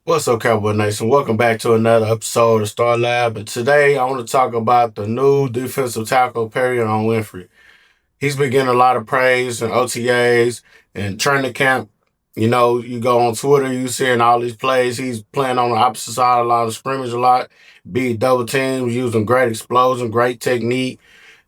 What's up, Cowboy Nation? Welcome back to another episode of Star Lab. And today I want to talk about the new defensive tackle, Perrion Winfrey. He's been getting a lot of praise in OTAs and training camp. You know, you go on Twitter, you seeing all these plays. He's playing on the opposite side of a lot of scrimmage a lot, beat double teams, using great explosion, great technique.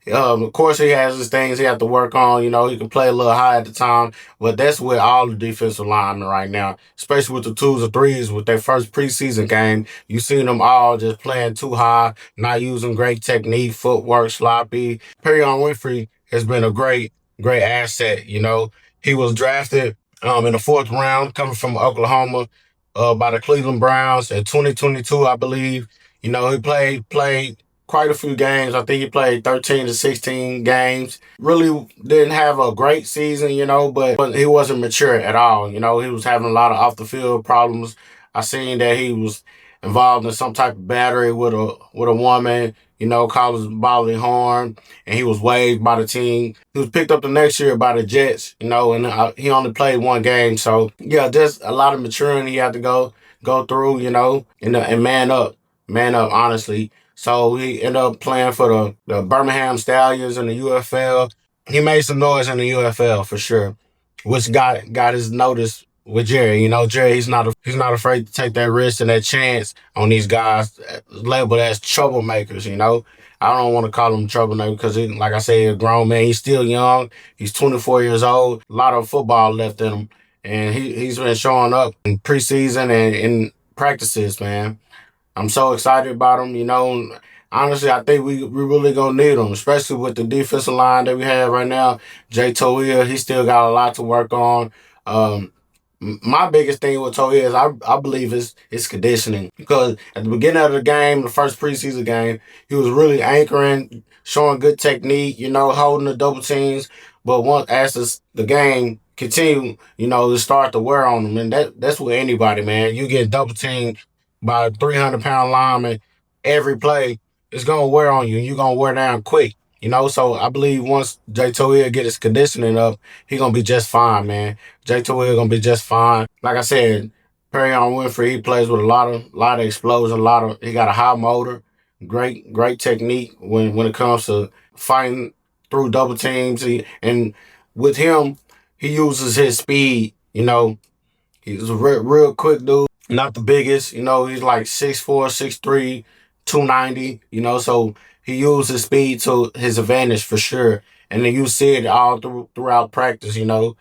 Of course, he has his things he have to work on. You know, he can play a little high at the time, but that's with all the defensive linemen right now, especially with the twos or threes. With their first preseason game, you seen them all just playing too high, not using great technique, footwork, sloppy. Perrion Winfrey has been a great asset. You know, he was drafted in the fourth round, coming from Oklahoma, by the Cleveland Browns in 2022, I believe. You know, he played quite a few games. I think he played 13 to 16 games. Really didn't have a great season, you know, but he wasn't mature at all. You know, he was having a lot of off the field problems. I seen that he was involved in some type of battery with a woman, you know, caused bodily harm, and he was waived by the team. He was picked up the next year by the Jets, you know, and he only played one game. So yeah, just a lot of maturing he had to go through, you know, and man up, honestly. So he ended up playing for the Birmingham Stallions in the UFL. He made some noise in the UFL for sure, which got his notice with Jerry. You know, Jerry, he's not afraid to take that risk and that chance on these guys labeled as troublemakers. You know, I don't want to call him troublemaker because, like I said, he's a grown man. He's still young. He's 24 years old. A lot of football left in him, and he's been showing up in preseason and in practices, man. I'm so excited about him. You know, honestly, I think we really gonna need him, especially with the defensive line that we have right now. Jay Toia, he still got a lot to work on. Um, my biggest thing with Toia is I believe it's conditioning because at the beginning of the game, the first preseason game, he was really anchoring, showing good technique. You know, holding the double teams. But once as the game continued, you know, it started to wear on him, and that's with anybody, man. You get double teamed by a 300-pound lineman every play, it's gonna wear on you. You're gonna wear down quick. You know, so I believe once Jay Toia get his conditioning up, he gonna be just fine, man. Jay Toia gonna be just fine. Like I said, Perrion Winfrey, he plays with a lot of explosion, he got a high motor, great technique when it comes to fighting through double teams. And with him, he uses his speed. You know, he's a real quick dude, not the biggest. You know, he's like 6'4", 6'3", 290. You know, so he used his speed to his advantage for sure. And then you see it all throughout practice. You know,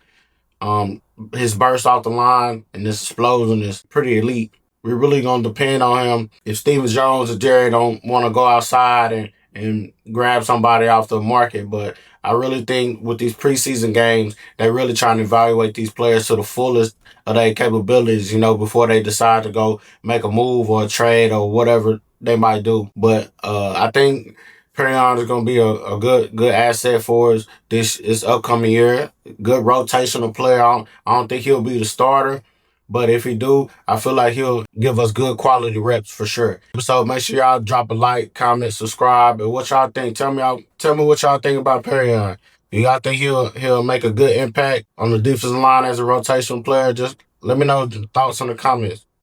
um, his burst off the line and his explosion is pretty elite. We're really gonna depend on him. If Steven Jones or Jerry don't want to go outside and grab somebody off the market, but I really think with these preseason games, they're really trying to evaluate these players to the fullest of their capabilities, you know, before they decide to go make a move or a trade or whatever they might do. But I think Perrion is going to be a good asset for us this upcoming year. Good rotational player. I don't think he'll be the starter, but if he do, I feel like he'll give us good quality reps for sure. So make sure y'all drop a like, comment, subscribe, and what y'all think. Tell me what y'all think about Perrion. Do y'all think he'll make a good impact on the defensive line as a rotational player? Just let me know the thoughts in the comments.